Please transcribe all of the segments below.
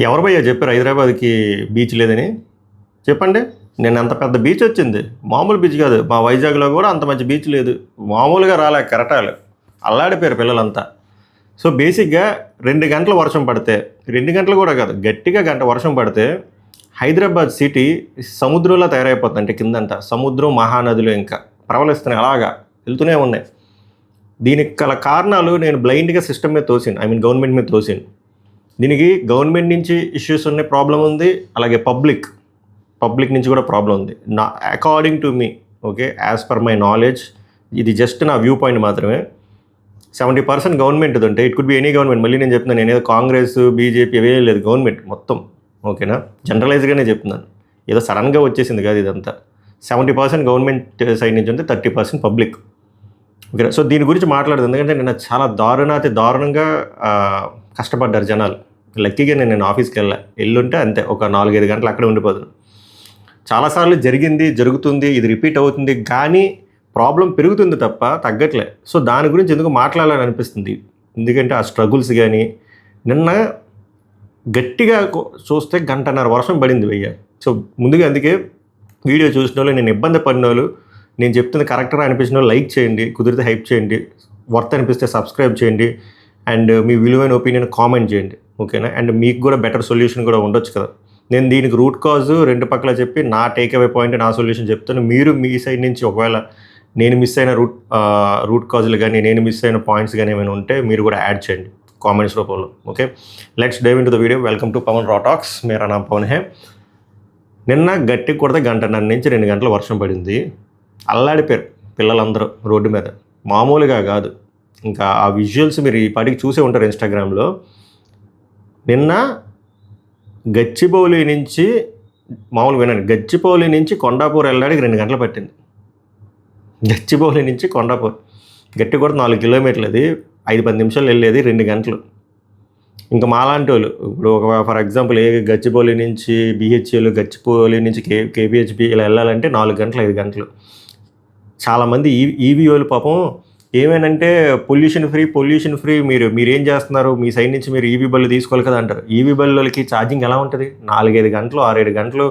ఎవరు భయ్యా చెప్పారు హైదరాబాద్కి బీచ్ లేదని? చెప్పండి. నేను అంత పెద్ద బీచ్ వచ్చింది, మామూలు బీచ్ కాదు. మా వైజాగ్లో కూడా అంత మంచి బీచ్ లేదు, మామూలుగా రాలే కెరటాలు. అల్లాడిపోయారు పిల్లలంతా. సో బేసిక్గా 2 గంటలు వర్షం పడితే, 2 గంటలు కూడా కాదు, గట్టిగా గంట వర్షం పడితే హైదరాబాద్ సిటీ సముద్రంలో తయారైపోతుంది. అంటే కిందంట సముద్రం, మహానదులు ఇంకా ప్రవలిస్తున్నాయి, అలాగా వెళ్తూనే ఉన్నాయి. దీనికి గల కారణాలు నేను బ్లైండ్గా సిస్టమ్ మీద తోసాను, గవర్నమెంట్ మీద తోసాను. దీనికి గవర్నమెంట్ నుంచి ఇష్యూస్ ఉన్నాయి, ప్రాబ్లం ఉంది. అలాగే పబ్లిక్ నుంచి కూడా ప్రాబ్లం ఉంది. నా according to me, okay, as per my knowledge, ఇది జస్ట్ నా వ్యూ పాయింట్ మాత్రమే. 70% గవర్నమెంట్ ఉంటే it could be any government. మళ్ళీ నేను చెప్తున్నాను, నేనేదో కాంగ్రెస్ బీజేపీ అవే లేదు, గవర్నమెంట్ మొత్తం, ఓకేనా? జనరలైజ్గానే చెప్తున్నాను, ఏదో సడన్గా వచ్చేసింది కాదు ఇదంతా. 70% గవర్నమెంట్ సైడ్ నుంచి ఉంటే 30% పబ్లిక్, ఓకే. సో దీని గురించి మాట్లాడదు, ఎందుకంటే నేను చాలా దారుణంగా కష్టపడ్డారు జనాలు. లక్కీగా నేను ఆఫీస్కి వెళ్ళుంటే అంతే, ఒక 4-5 గంటలు అక్కడే ఉండిపోతున్నాను. చాలాసార్లు జరుగుతుంది, ఇది రిపీట్ అవుతుంది, కానీ ప్రాబ్లం పెరుగుతుంది తప్ప తగ్గట్లే. సో దాని గురించి ఎందుకు మాట్లాడాలని అనిపిస్తుంది, ఎందుకంటే ఆ స్ట్రగుల్స్ కానీ. నిన్న గట్టిగా చూస్తే 1.5 వర్షం పడింది భయ్య. సో ముందుగా అందుకే వీడియో చూసిన వాళ్ళు, నేను ఇబ్బంది పడిన వాళ్ళు, నేను చెప్తుంది కరెక్ట్గా అనిపించిన వాళ్ళు లైక్ చేయండి, కుదిరితే హైప్ చేయండి, వర్త్ అనిపిస్తే సబ్స్క్రైబ్ చేయండి, అండ్ మీ విలువైన ఒపీనియన్ కామెంట్ చేయండి, ఓకేనా? అండ్ మీకు కూడా బెటర్ సొల్యూషన్ కూడా ఉండొచ్చు కదా. నేను దీనికి రూట్ కాజ్ 2 పక్కల చెప్పి నా టేక్ అవే పాయింట్, నా సొల్యూషన్ చెప్తాను. మీరు మీ సైడ్ నుంచి ఒకవేళ నేను మిస్ అయిన రూట్ కాజులు కానీ, నేను మిస్ అయిన పాయింట్స్ కానీ ఏమైనా ఉంటే మీరు కూడా యాడ్ చేయండి కామెంట్స్ రూపంలో, okay? Let's dive into the video. Welcome to Pavan raw talks. మేరా నామ్ పవన్ హే. నిన్న గట్టి కొడితే 1.5 నుంచి 2 గంటలు వర్షం పడింది. అల్లాడిపోయారు పిల్లలందరూ రోడ్డు మీద, మామూలుగా కాదు. ఇంకా ఆ విజువల్స్ మీరు ఈ పాటికి చూసే ఉంటారు ఇన్స్టాగ్రామ్లో. నిన్న గచ్చిబౌలి నుంచి, మామూలుగా వినండి, గచ్చిబౌలి నుంచి కొండాపూర్ వెళ్ళడానికి 2 గంటలు పట్టింది. గచ్చిబౌలి నుంచి కొండాపూర్ గట్టి కూడా 4 కిలోమీటర్లు, అది 5-10 నిమిషాలు వెళ్ళేది 2 గంటలు. ఇంకా మాలాంటి వాళ్ళు ఇప్పుడు ఒక ఫర్ ఎగ్జాంపుల్ గచ్చిబౌలి నుంచి బిహెచ్ఎల్, గచ్చిబౌలి నుంచి కేపీహెచ్బి ఇలా వెళ్ళాలంటే 4 గంటలు 5 గంటలు. చాలామంది ఈవీఓలు పాపం ఏమేనంటే పొల్యూషన్ ఫ్రీ, మీరేం చేస్తున్నారు, మీ సైడ్ నుంచి మీరు ఈవీ బళ్ళు తీసుకోవాలి కదా అంటారు. ఈవీ బళ్ళకి ఛార్జింగ్ ఎలా ఉంటుంది? 4-5 గంటలు 6-7 గంటలు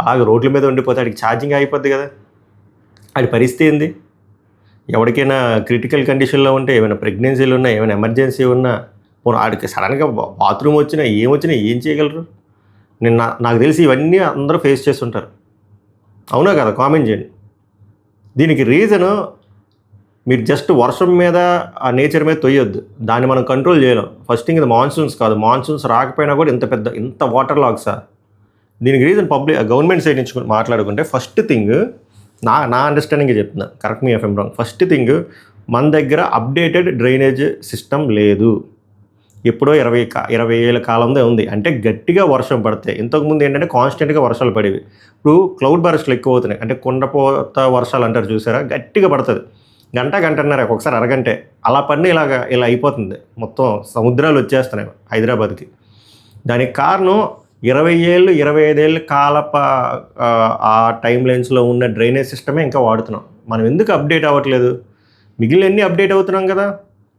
అలాగే రోడ్ల మీద ఉండిపోతే ఆడికి ఛార్జింగ్ అయిపోద్ది కదా. ఆడి పరిస్థితి ఏంది? ఎవరికైనా క్రిటికల్ కండిషన్లో ఉంటే, ఏమైనా ప్రెగ్నెన్సీలు ఉన్నా, ఏమైనా ఎమర్జెన్సీ ఉన్నా, ఆడికి సడన్గా బాత్రూమ్ వచ్చినా ఏం చేయగలరు? నాకు తెలిసి ఇవన్నీ అందరూ ఫేస్ చేస్తుంటారు, అవునా కదా? కామెంట్ చేయండి. దీనికి రీజను, మీరు జస్ట్ వర్షం మీద, ఆ నేచర్ మీద తొయ్యొద్దు, దాన్ని మనం కంట్రోల్ చేయలేం. ఫస్ట్ థింగ్, ఇది మాన్సూన్స్ కాదు, మాన్సూన్స్ రాకపోయినా కూడా ఇంత వాటర్ లాగ్సా? దీనికి రీజన్ గవర్నమెంట్ సైడ్ నుంచి మాట్లాడుకుంటే, ఫస్ట్ థింగ్ నా అండర్స్టాండింగ్ చెప్తున్నా, కరెక్ట్ మీ ఎఫ్ఎం రాంగ్. ఫస్ట్ థింగ్, మన దగ్గర అప్డేటెడ్ డ్రైనేజ్ సిస్టమ్ లేదు. ఎప్పుడో 20 ఏళ్ళ కాలంలో ఉంది. అంటే గట్టిగా వర్షం పడితే, ఇంతకుముందు ఏంటంటే కాన్స్టెంట్గా వర్షాలు పడేవి. ఇప్పుడు క్లౌడ్ బర్స్ట్లు ఎక్కువ అవుతున్నాయి, అంటే కుండపోత వర్షాలు అంటారు చూసారా, గట్టిగా పడుతుంది. గంటన్నర, ఒకసారి అరగంటే అలా పడిన ఇలా అయిపోతుంది. మొత్తం సముద్రాలు వచ్చేస్తున్నాయి హైదరాబాద్కి. దానికి కారణం 20 ఏళ్ళు కాలప ఆ టైం లైన్స్లో ఉన్న డ్రైనేజ్ సిస్టమే ఇంకా వాడుతున్నాం. మనం ఎందుకు అప్డేట్ అవ్వట్లేదు? మిగిలినన్నీ అప్డేట్ అవుతున్నాం కదా.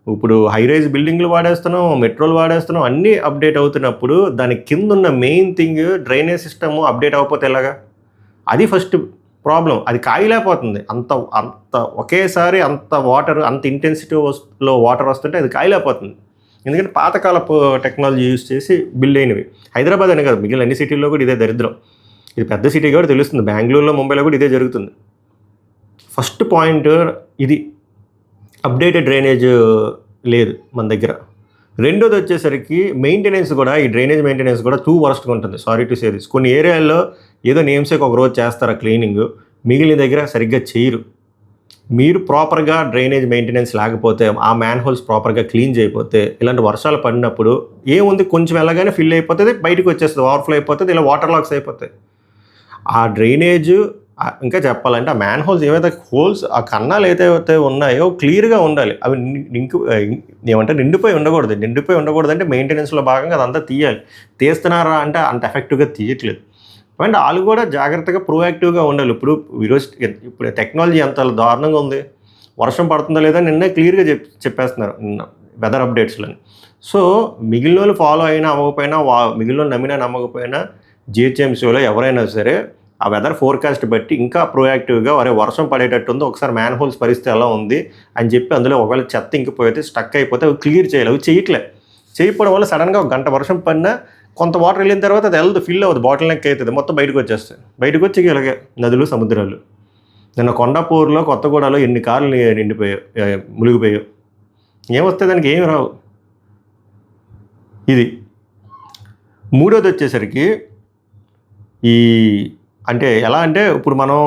ఇప్పుడు హైరైజ్ బిల్డింగ్లు వాడేస్తున్నాం, మెట్రోలు వాడేస్తున్నాం, అన్నీ అప్డేట్ అవుతున్నప్పుడు దాని కింద ఉన్న main thing drainage system update అవ్వకపోతే ఎలాగా? అది ఫస్ట్ ప్రాబ్లం. అది కాయలేకపోతుంది. అంత ఒకేసారి అంత వాటర్, అంత ఇంటెన్సిటీలో వాటర్ వస్తుంటే అది కాయలేకపోతుంది. ఎందుకంటే పాతకాలపు టెక్నాలజీ యూజ్ చేసి బిల్డ్ అయినవి. హైదరాబాద్ అనే కాదు, మిగిలిన అన్ని సిటీల్లో కూడా ఇదే దరిద్రం. ఇది పెద్ద సిటీ కూడా తెలుస్తుంది, బెంగళూరులో, ముంబైలో కూడా ఇదే జరుగుతుంది. ఫస్ట్ పాయింట్ ఇది, అప్డేటెడ్ డ్రైనేజ్ లేదు మన దగ్గర. రెండోది వచ్చేసరికి మెయింటెనెన్స్ కూడా, ఈ డ్రైనేజ్ మెయింటెనెన్స్ కూడా టూ వరస్ట్గా ఉంటుంది. Sorry to say this. కొన్ని ఏరియాల్లో ఏదో నేమ్సేక్ ఒక రోజు చేస్తారు క్లీనింగ్, మిగిలిన దగ్గర సరిగ్గా చేయరు. మీరు ప్రాపర్గా డ్రైనేజ్ మెయింటెనెన్స్ లేకపోతే, ఆ మ్యాన్ హోల్స్ ప్రాపర్గా క్లీన్ చేయకపోతే, ఇలాంటి వర్షాలు పడినప్పుడు ఏముంది, కొంచెం వెళ్ళగానే ఫిల్ అయిపోతుంది, బయటకు వచ్చేస్తుంది, ఓవర్ఫ్లో అయిపోతుంది, ఇలా వాటర్ లాక్స్ అయిపోతాయి. ఆ డ్రైనేజ్, ఇంకా చెప్పాలంటే ఆ మ్యాన్ హోల్స్ ఏవైతే హోల్స్, ఆ కన్నాలు ఏదైతే ఉన్నాయో క్లియర్గా ఉండాలి. అవి నిండిపోయి ఉండకూడదు అంటే మెయింటెనెన్స్లో భాగంగా అదంతా తీయాలి. తీస్తున్నారా అంటే అంత ఎఫెక్టివ్గా తీయట్లేదు. అండ్ వాళ్ళు కూడా జాగ్రత్తగా ప్రోయాక్టివ్గా ఉండాలి. ఇప్పుడు టెక్నాలజీ ఎంత దారుణంగా ఉంది. వర్షం పడుతుందో లేదా నిన్నే క్లియర్గా చెప్పేస్తున్నారు. వెదర్ అప్డేట్స్లోని. సో మిగిలిన వాళ్ళు ఫాలో అయినా అవ్వకపోయినా మిగిలిన వాళ్ళు నమ్మినా నమ్మకపోయినా జిహెచ్ఎంసీలో ఎవరైనా సరే ఆ వెదర్ ఫోర్కాస్ట్ బట్టి ఇంకా ప్రోయాక్టివ్గా వర్షం పడేటట్టు ఉంది, ఒకసారి మ్యాన్ హోల్స్ పరిస్థితి ఎలా ఉంది అని చెప్పి అందులో ఒకవేళ చెత్త ఇంకిపోతే స్టక్ అయిపోతే అవి క్లియర్ చేయాలి. అవి చేయకపోవడం వల్ల సడన్గా ఒక గంట వర్షం పడినా కొంత వాటర్ వెళ్ళిన తర్వాత అది వెళ్తుంది, ఫిల్ అవుతుంది, బాటిల్ నెక్ అవుతుంది, మొత్తం బయటకు వచ్చేస్తుంది. బయటకు వచ్చి ఇలాగే నదులు సముద్రాలు. నిన్న కొండాపూర్లో కొత్తగూడలో ఎన్ని కార్లు నిండిపోయావు, మునిగిపోయావు. ఏమొస్తే దానికి ఏమి రావు. ఇది మూడోది వచ్చేసరికి అంటే ఎలా అంటే ఇప్పుడు మనం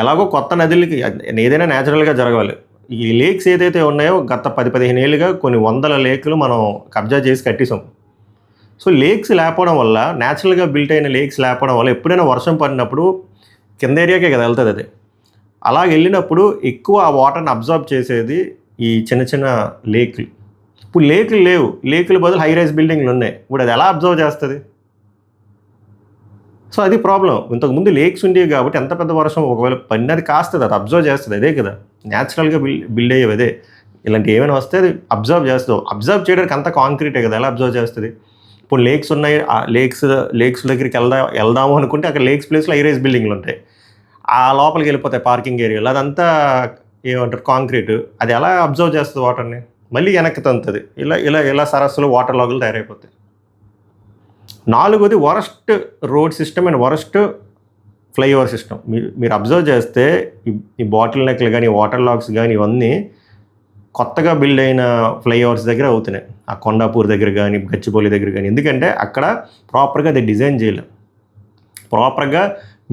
ఎలాగో కొత్త నదులకి ఏదైనా న్యాచురల్గా జరగాలి. ఈ లేక్స్ ఏదైతే ఉన్నాయో గత 10-15 ఏళ్ళుగా కొన్ని వందల లేకులు మనం కబ్జా చేసి కట్టేసాం. సో లేక్స్ లేకపోవడం వల్ల, న్యాచురల్గా బిల్ట్ అయిన లేక్స్ లేకపోవడం వల్ల ఎప్పుడైనా వర్షం పడినప్పుడు కింద ఏరియాకే కదా వెళ్తుంది అది. అలా వెళ్ళినప్పుడు ఎక్కువ ఆ వాటర్ని అబ్జర్వ్ చేసేది ఈ చిన్న చిన్న లేకులు. ఇప్పుడు లేకులు లేవు, లేకుల బదులు హై రైజ్ బిల్డింగ్లు ఉన్నాయి. ఇప్పుడు అది ఎలా అబ్జర్వ్ చేస్తుంది? సో అది ప్రాబ్లం. ఇంతకుముందు లేక్స్ ఉండేవి కాబట్టి ఎంత పెద్ద వర్షం ఒకవేళ పడినది కాస్తుంది, అది అబ్జర్వ్ చేస్తుంది. అదే కదా న్యాచురల్గా బిల్డ్ అయ్యేవి. అదే ఇలాంటి ఏమైనా వస్తే అది అబ్జర్వ్ చేస్తుంది. అబ్జర్వ్ చేయడానికి అంత కాంక్రీటే కదా, ఎలా అబ్జర్వ్ చేస్తుంది? ఇప్పుడు లేక్స్ ఉన్నాయి, ఆ లేక్స్ దగ్గరికి వెళ్దాము అనుకుంటే అక్కడ లేక్స్ ప్లేస్లో హై రైజ్ బిల్డింగ్లు ఉంటాయి, ఆ లోపలికి వెళ్ళిపోతాయి పార్కింగ్ ఏరియాలో. అదంతా ఏమంటారు కాంక్రీట్. అది ఎలా అబ్జర్వ్ చేస్తుంది వాటర్ని? మళ్ళీ వెనక్కి తంతుంది. ఇలా ఇలా ఇలా సరస్సులు వాటర్ లాగులు తయారైపోతాయి. నాలుగోది worst road system and worst flyover system. మీరు అబ్జర్వ్ చేస్తే ఈ బాటిల్ నెక్లు కానీ వాటర్ లాగ్స్ కానీ ఇవన్నీ కొత్తగా బిల్డ్ అయిన ఫ్లైఓవర్స్ దగ్గర అవుతున్నాయి. ఆ కొండాపూర్ దగ్గర కానీ గచ్చిబౌలి దగ్గర కానీ. ఎందుకంటే అక్కడ ప్రాపర్గా అది డిజైన్ చేయలేం. ప్రాపర్గా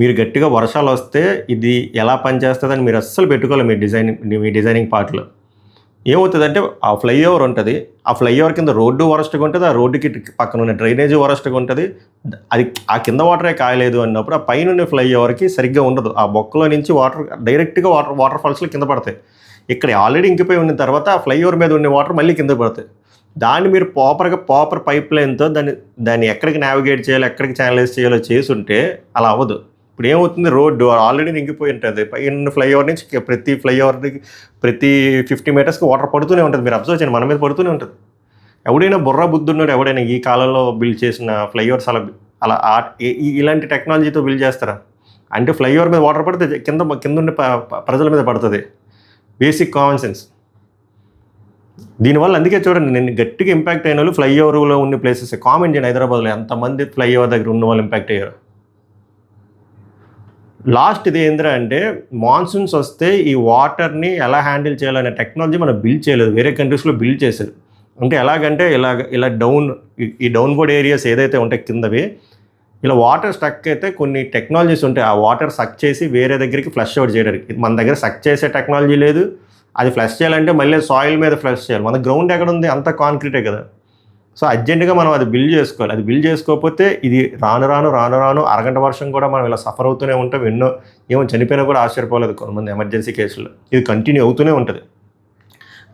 మీరు గట్టిగా వర్షాలు వస్తే ఇది ఎలా పనిచేస్తుందని మీరు అస్సలు పెట్టుకోవాలి మీ డిజైనింగ్ పార్ట్లో. ఏమవుతుందంటే ఆ ఫ్లైఓవర్ ఉంటుంది, ఆ ఫ్లైఓవర్ కింద రోడ్డు వరస్ట్గా ఉంటుంది, ఆ రోడ్డుకి పక్కన ఉన్న డ్రైనేజ్ వరస్ట్గా ఉంటుంది. అది ఆ కింద వాటరే కాయలేదు అన్నప్పుడు ఆ పైన ఫ్లైఓవర్కి సరిగ్గా ఉండదు. ఆ బొక్కలో నుంచి వాటర్ డైరెక్ట్గా వాటర్ ఫాల్స్లో కింద పడతాయి. ఇక్కడ ఆల్రెడీ ఇంకిపోయి ఉన్న తర్వాత ఆ ఫ్లైఓవర్ మీద ఉన్న వాటర్ మళ్ళీ కింద పడతాయి. దాన్ని మీరు ప్రాపర్ పైప్ లైన్తో దాన్ని ఎక్కడికి నావిగేట్ చేయాలో, ఎక్కడికి ఛానలైజ్ చేయాలో చేసుంటే అలా అవ్వదు. ఇప్పుడు ఏమవుతుంది, రోడ్డు ఆల్రెడీ ఇంకిపోయి ఉంటుంది, పైన ఫ్లైఓవర్ నుంచి ప్రతి ఫ్లైఓవర్కి ప్రతి 50 మీటర్స్కి వాటర్ పడుతూనే ఉంటుంది. మీరు అబ్జర్వ్ చేయండి, మన మీద పడుతూనే ఉంటుంది. ఎవడైనా బుర్ర బుద్ధి ఉన్నాడు ఎవడైనా ఈ కాలంలో బిల్డ్ చేసిన ఫ్లైఓవర్స్ అలా ఇలాంటి టెక్నాలజీతో బిల్డ్ చేస్తారా? అంటే ఫ్లైఓవర్ మీద వాటర్ పడితే కింద ఉండే ప్రజల మీద పడుతుంది. Basic common sense. దీనివల్ల అందుకే చూడండి, నేను గట్టిగా ఇంపాక్ట్ అయిన వాళ్ళు ఫ్లైఓవర్లో ఉన్న ప్లేసెస్ కామెంట్ చేయండి. హైదరాబాద్లో ఎంతమంది ఫ్లైఓవర్ దగ్గర ఉన్న వాళ్ళు ఇంపాక్ట్ అయ్యారు. లాస్ట్ ఇది ఏంద్రా అంటే మాన్సూన్స్ వస్తే ఈ వాటర్ని ఎలా హ్యాండిల్ చేయాలనే టెక్నాలజీ మనం బిల్డ్ చేయలేదు, వేరే కంట్రీస్లో బిల్డ్ చేశారు. అంటే ఎలాగంటే ఇలా ఈ డౌన్వర్డ్ ఏరియాస్ ఏదైతే ఉంటాయి కిందవి, ఇలా వాటర్ స్టక్ అయితే కొన్ని టెక్నాలజీస్ ఉంటాయి. ఆ వాటర్ సక్ చేసి వేరే దగ్గరికి ఫ్లష్ అవుట్ చేయడానికి. మన దగ్గర సక్ చేసే టెక్నాలజీ లేదు. అది ఫ్లష్ చేయాలంటే మళ్ళీ సాయిల్ మీద ఫ్లష్ చేయాలి. మన గ్రౌండ్ ఎక్కడ ఉంది, అంత కాంక్రీటే కదా. సో అర్జెంటుగా మనం అది బిల్డ్ చేసుకోవాలి. అది బిల్డ్ చేసుకోకపోతే ఇది రాను అరగంట వర్షం కూడా మనం ఇలా సఫర్ అవుతూనే ఉంటాం. ఏమో చనిపోయినా కూడా ఆశ్చర్యపోలేదు కొంతమంది ఎమర్జెన్సీ కేసులు. ఇది కంటిన్యూ అవుతూనే ఉంటుంది.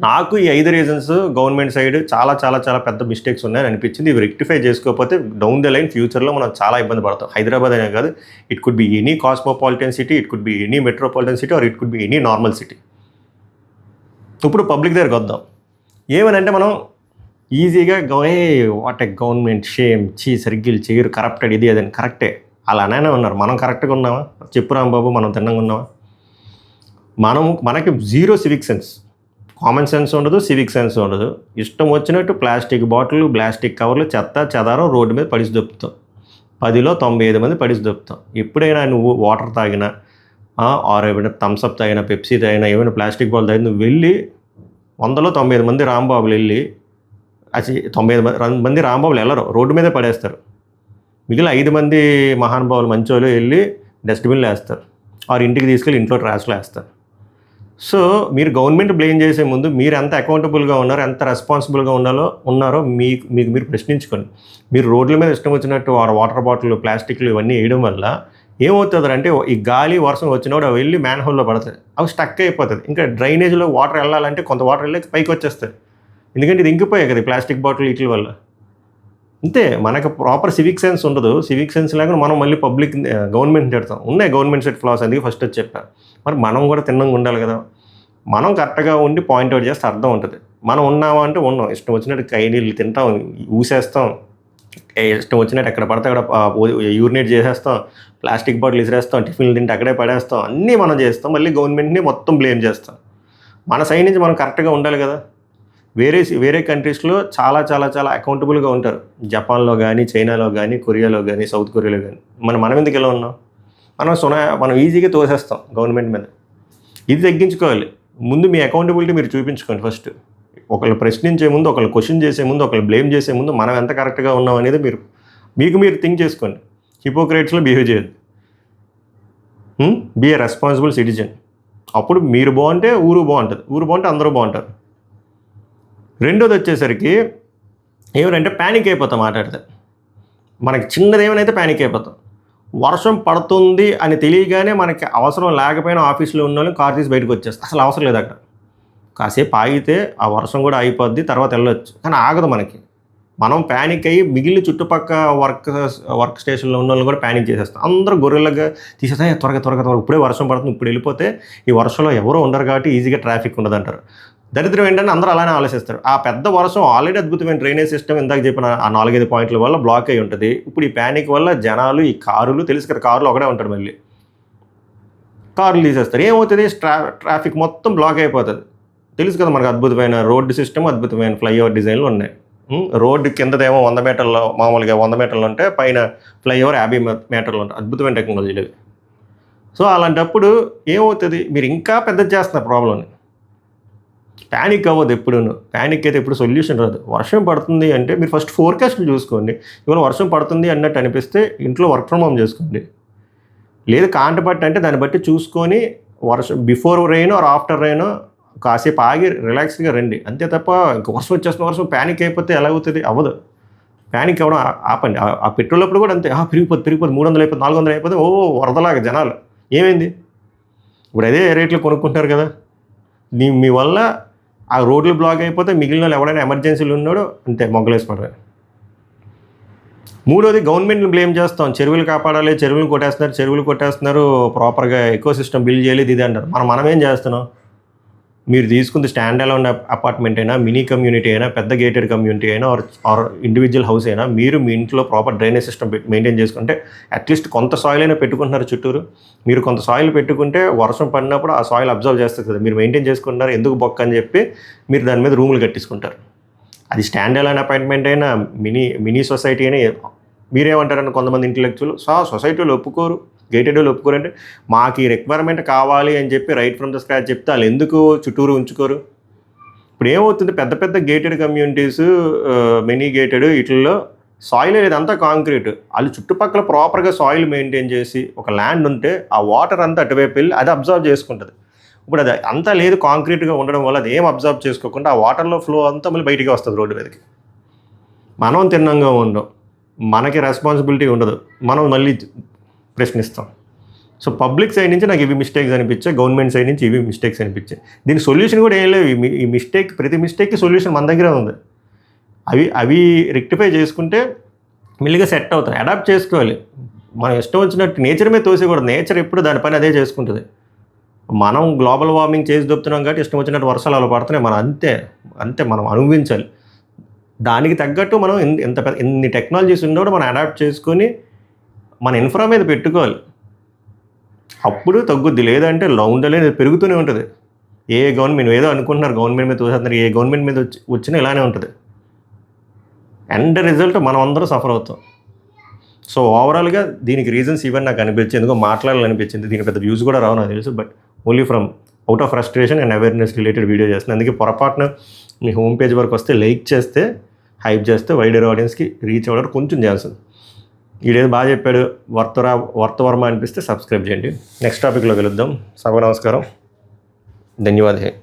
నాకు ఈ 5 రీజన్స్ గవర్నమెంట్ సైడ్ చాలా చాలా చాలా పెద్ద మిస్టేక్స్ ఉన్నాయని అనిపించింది. ఇవి రెక్టిఫై చేసుకోకపోతే డౌన్ ద లైన్ ఫ్యూచర్లో మనం చాలా ఇబ్బంది పడతాం. హైదరాబాద్ అనే కాదు, it could be any cosmopolitan city, it could be any metropolitan city, or it could be any normal city. ఇప్పుడు పబ్లిక్ దగ్గరకు వద్దాం. ఏమనంటే మనం ఈజీగా వాట్ ఎ గవర్నమెంట్ షేమ్, సరిగ్గిలు చేయరు, కరప్టెడ్, ఇది అదని. కరెక్టే, అలానే ఉన్నారు. మనం కరెక్ట్గా ఉన్నామా? చెప్పు రాంబాబు, మనం తిన్నంగా ఉన్నామా? మనకి zero civic sense, common sense ఉండదు, సివిక్ సెన్స్ ఉండదు. ఇష్టం వచ్చినట్టు ప్లాస్టిక్ బాటిల్, ప్లాస్టిక్ కవర్లు, చెత్త చెదారం రోడ్డు మీద పడిసి దొప్పుతాం. 10లో 95 మంది పడిసి దొప్పుతాం. ఎప్పుడైనా నువ్వు వాటర్ తాగినా, ఆర్ ఏమైనా థమ్స్అప్ తాగినా, పెప్సీ తాగినా, ఏమైనా ప్లాస్టిక్ బాల్ తాగినా, నువ్వు వెళ్ళి 100లో 95 మంది రాంబాబులు వెళ్ళి 95 మంది రాంబాబులు వెళ్ళరు, రోడ్డు మీదే పడేస్తారు. మిగిలిన 5 మంది మహానుభావులు మంచోళ్ళు వెళ్ళి డస్ట్బిన్లో వేస్తారు, ఆరు ఇంటికి తీసుకెళ్ళి ఇంట్లో ట్రాష్లో వేస్తారు. సో మీరు గవర్నమెంట్ బ్లేమ్ చేసే ముందు మీరు ఎంత అకౌంటబుల్గా ఉన్నారో, ఎంత రెస్పాన్సిబుల్గా ఉన్నారో మీకు మీరు ప్రశ్నించుకోండి. మీరు రోడ్ల మీద ఇష్టం వచ్చినట్టు వాటర్ బాటిల్, ప్లాస్టిక్లు ఇవన్నీ వేయడం వల్ల ఏమవుతుంది అంటే ఈ గాలి వర్షం వచ్చినప్పుడు అవి వెళ్ళి మ్యాన్ హోల్లో పడుతుంది, అవి స్టక్ అయిపోతుంది. ఇంకా డ్రైనేజ్లో వాటర్ వెళ్ళాలంటే కొంత వాటర్ వెళ్ళి పైకి వచ్చేస్తుంది. ఎందుకంటే ఇది ఇంకిపోయాయి కదా ప్లాస్టిక్ బాటిల్ వీటి వల్ల. అంతే, మనకు ప్రాపర్ సివిక్ సెన్స్ ఉండదు. సివిక్ సెన్స్ లేకుండా మనం మళ్ళీ గవర్నమెంట్ తిడతాం. ఉన్నాయి గవర్నమెంట్ సెట్ ఫ్లాస్, అందుకే ఫస్ట్ వచ్చి చెప్పాను. మరి మనం కూడా తిన్నంగా ఉండాలి కదా. మనం కరెక్ట్గా ఉండి పాయింట్అవుట్ చేస్తే అర్థం ఉంటుంది. మనం ఉన్నామా అంటే ఉన్నాం, ఇష్టం వచ్చినట్టు కైనీళ్ళు తింటాం, ఊసేస్తాం, ఇష్టం వచ్చినట్టు ఎక్కడ పడితే అక్కడ యూరినేట్ చేసేస్తాం, ప్లాస్టిక్ బాటిల్ ఇసిరేస్తాం, టిఫిన్లు తింటే అక్కడే పడేస్తాం, అన్నీ మనం చేస్తాం, మళ్ళీ గవర్నమెంట్ని మొత్తం బ్లేమ్ చేస్తాం. మన సైడ్ నుంచి మనం కరెక్ట్గా ఉండాలి కదా. వేరే కంట్రీస్లో చాలా చాలా చాలా అకౌంటబుల్గా ఉంటారు, జపాన్లో కానీ, చైనాలో కానీ, కొరియాలో కానీ, సౌత్ కొరియాలో కానీ. మనం ఎందుకు ఎలా ఉన్నాం? మనం ఈజీగా తోసేస్తాం గవర్నమెంట్ మీద. ఇది తగ్గించుకోవాలి. ముందు మీ అకౌంటబిలిటీ మీరు చూపించుకోండి ఫస్ట్. ఒకళ్ళు ప్రశ్నించే ముందు, ఒకళ్ళు క్వశ్చన్ చేసే ముందు, ఒకళ్ళు బ్లేమ్ చేసే ముందు మనం ఎంత కరెక్ట్గా ఉన్నాం అనేది మీరు థింక్ చేసుకోండి. హిపోక్రేట్స్లో బిహేవ్ చేయదు. Be a responsible citizen. అప్పుడు మీరు బాగుంటే ఊరు బాగుంటుంది, ఊరు బాగుంటే అందరూ బాగుంటారు. రెండోది వచ్చేసరికి ఏమంటే ప్యానిక్ అయిపోతాం మాట్లాడితే. మనకి చిన్నది ఏమైనా ప్యానిక్ అయిపోతాం. వర్షం పడుతుంది అని తెలియగానే మనకి అవసరం లేకపోయినా ఆఫీస్లో ఉన్న వాళ్ళు కార్ తీసి బయటకు వచ్చేస్తాం. అసలు అవసరం లేదు అక్కడ. కాసేపు ఆగితే ఆ వర్షం కూడా అయిపోద్ది, తర్వాత వెళ్ళొచ్చు. కానీ ఆగదు మనకి. మనం ప్యానిక్ అయ్యి మిగిలిన చుట్టుపక్క వర్క్ స్టేషన్లో ఉన్న వాళ్ళు కూడా ప్యానిక్ చేసేస్తాం. అందరూ గొర్రెలుగా తీసేస్తే త్వరగా ఇప్పుడే వర్షం పడుతుంది, ఇప్పుడు వెళ్ళిపోతే ఈ వర్షంలో ఎవరో ఉండరు కాబట్టి ఈజీగా ట్రాఫిక్ ఉండదు అంటారు. దరిద్రం ఏంటంటే అందరూ అలానే ఆలోచిస్తారు. ఆ పెద్ద వర్షం ఆల్రెడీ అద్భుతమైన డ్రైనేజ్ సిస్టమ్ ఇందాక చెప్పిన ఆ 4-5 పాయింట్ల వల్ల బ్లాక్ అయి ఉంటుంది. ఇప్పుడు ఈ ప్యానిక్ వల్ల జనాలు, ఈ కారులు, తెలుసు కదా కారులు ఒకటే ఉంటాడు, మళ్ళీ కారులు తీసేస్తారు. ఏమవుతుంది? ట్రాఫిక్ మొత్తం బ్లాక్ అయిపోతుంది. తెలుసు కదా మనకు అద్భుతమైన రోడ్డు సిస్టమ్, అద్భుతమైన ఫ్లైఓవర్ డిజైన్లు ఉన్నాయి. రోడ్డు కిందదేమో 100 మీటర్లో, మామూలుగా 100 మీటర్లు ఉంటే పైన ఫ్లైఓవర్ 50 మీటర్లు ఉంటాయి. అద్భుతమైన టెక్నాలజీలు. సో అలాంటప్పుడు ఏమవుతుంది? మీరు ఇంకా పెద్ద చేస్తున్నారు ప్రాబ్లమ్ని. ప్యానిక్ అవ్వదు ఎప్పుడూ. ప్యానిక్ అయితే ఎప్పుడు సొల్యూషన్ రాదు. వర్షం పడుతుంది అంటే మీరు ఫస్ట్ ఫోర్కాస్ట్లు చూసుకోండి. ఇవాళ వర్షం పడుతుంది అన్నట్టు అనిపిస్తే ఇంట్లో వర్క్ ఫ్రమ్ హోమ్ చేసుకోండి. లేదు కాంటపట్టు అంటే దాన్ని బట్టి చూసుకొని వర్షం before rain are after rain కాసేపు ఆగి రిలాక్స్గా రండి. అంతే తప్ప ఇంక వర్షం వచ్చేస్తున్న వర్షం ప్యానిక్ అయిపోతే ఎలా అవుతుంది? అవ్వదు. ప్యానిక్ అవ్వడం ఆపండి. ఆ పెట్రోల్ అప్పుడు కూడా అంతే, పెరిగిపోతుంది 300 అయిపోతుంది, 400 అయిపోతుంది, వరదలాగా జనాలు. ఏమైంది? ఇప్పుడు అదే రేట్లు కొనుక్కుంటున్నారు కదా. మీ వల్ల ఆ రోడ్లు బ్లాక్ అయిపోతే మిగిలిన వాళ్ళు ఎవరైనా ఎమర్జెన్సీలు ఉన్నాడో అంతే మొగ్గలేసిపోతారు. మూడోది గవర్నమెంట్ని బ్లేమ్ చేస్తాం. చెరువులు కాపాడాలి, చెరువులు కొట్టేస్తున్నారు, ప్రాపర్గా ఎకో సిస్టమ్ బిల్డ్ చేయలేదు ఇది అంటారు. మనం ఏం చేస్తున్నాం? మీరు తీసుకుంది స్టాండ్ అలోన్ అపార్ట్మెంట్ అయినా, మినీ కమ్యూనిటీ అయినా, పెద్ద గేటెడ్ కమ్యూనిటీ అయినా, ఆర్ ఇండివిజువల్ హౌస్ అయినా, మీరు మీ ఇంట్లో ప్రాపర్ డ్రైనేజ్ సిస్టమ్ మెయింటైన్ చేసుకుంటే అట్లీస్ట్ కొంత సాయిల్ అయినా పెట్టుకుంటున్నారు చుట్టూరు. మీరు కొంత సాయిల్ పెట్టుకుంటే వర్షం పడినప్పుడు ఆ సాయిల్ అబ్జర్వ్ చేస్తుంది కదా. మీరు మెయింటైన్ చేసుకుంటున్నారు, ఎందుకు బొక్క అని చెప్పి మీరు దాని మీద రూములు కట్టించుకుంటారు. అది స్టాండ్ అలోన్ అపార్ట్మెంట్ అయినా, మినీ సొసైటీ అయినా. మీరేమంటారని కొంతమంది ఇంటలెక్చువల్ సొసైటీలో ఒప్పుకోరు, గేటెడ్ వాళ్ళు ఒప్పుకోరంటే మాకు ఈ రిక్వైర్మెంట్ కావాలి అని చెప్పి రైట్ ఫ్రమ్ ద స్క్రాచ్ చెప్తే వాళ్ళు ఎందుకు చుట్టూరు ఉంచుకోరు? ఇప్పుడు ఏమవుతుంది? పెద్ద గేటెడ్ కమ్యూనిటీస్, మినీ గేటెడ్, వీటిల్లో సాయిల్ అనేది అంతా కాంక్రీట్. వాళ్ళు చుట్టుపక్కల ప్రాపర్గా సాయిల్ మెయింటైన్ చేసి ఒక ల్యాండ్ ఉంటే ఆ వాటర్ అంతా అటువైపు వెళ్ళి అది అబ్జర్వ్ చేసుకుంటుంది. ఇప్పుడు అది అంతా లేదు, కాంక్రీట్గా ఉండడం వల్ల అది ఏం అబ్జర్వ్ చేసుకోకుండా ఆ వాటర్లో ఫ్లో అంతా మళ్ళీ బయటికి వస్తుంది రోడ్డు మీదకి. మనం తిన్నంగా ఉండం, మనకి రెస్పాన్సిబిలిటీ ఉండదు, మనం మళ్ళీ ప్రశ్నిస్తాం. సో పబ్లిక్ సైడ్ నుంచి నాకు ఇవి మిస్టేక్స్ అనిపించాయి, గవర్నమెంట్ సైడ్ నుంచి ఇవి మిస్టేక్స్ అనిపించాయి. దీనికి సొల్యూషన్ కూడా ఏం లేవు. ఈ ప్రతి మిస్టేక్కి సొల్యూషన్ మన దగ్గరే ఉంది. అవి రెక్టిఫై చేసుకుంటే మెల్లిగా సెట్ అవుతాయి. అడాప్ట్ చేసుకోవాలి. మనం ఇష్టం వచ్చినట్టు నేచర్ మీద తోసేయకూడదు. నేచర్ ఎప్పుడు దాని పని అదే చేసుకుంటుంది. మనం గ్లోబల్ వార్మింగ్ చేసి దొప్పుతున్నాం కాబట్టి ఇష్టం వచ్చినట్టు వర్షాలు అలా పడుతున్నాయి. మనం అంతే మనం అనుభవించాలి. దానికి తగ్గట్టు మనం ఎన్ని టెక్నాలజీస్ ఉండో మనం అడాప్ట్ చేసుకొని మన ఇన్ఫ్రా మీద పెట్టుకోవాలి. అప్పుడు తగ్గుద్ది. లేదంటే ఉండలేదు, పెరుగుతూనే ఉంటుంది. ఏ గవర్నమెంట్ ఏదో అనుకుంటున్నారు గవర్నమెంట్ మీద తోసేస్తున్నారు, ఏ గవర్నమెంట్ మీద వచ్చినా ఇలానే ఉంటుంది. ఎండ్ రిజల్ట్ మనం అందరూ సఫర్ అవుతాం. సో ఓవరాల్గా దీనికి రీజన్స్ ఇవన్నీ నాకు అనిపించింది, ఎందుకో మాట్లాడాలనిపించింది. దీని పెద్ద వ్యూస్ కూడా రావు నాకు తెలుసు, but only from out of frustration and awareness related video చేస్తుంది. అందుకే పొరపాటున మీ హోమ్ పేజ్ వరకు వస్తే లైక్ చేస్తే, హైప్ చేస్తే వైడర్ ఆడియన్స్కి రీచ్ అవ్వడానికి కొంచెం ఛాన్స్ ఉంది. వీడేదో బాగా చెప్పాడు, వర్తవర్మ అనిపిస్తే సబ్స్క్రైబ్ చేయండి. నెక్స్ట్ టాపిక్లో కలుద్దాం. సభ నమస్కారం, ధన్యవాదాలు.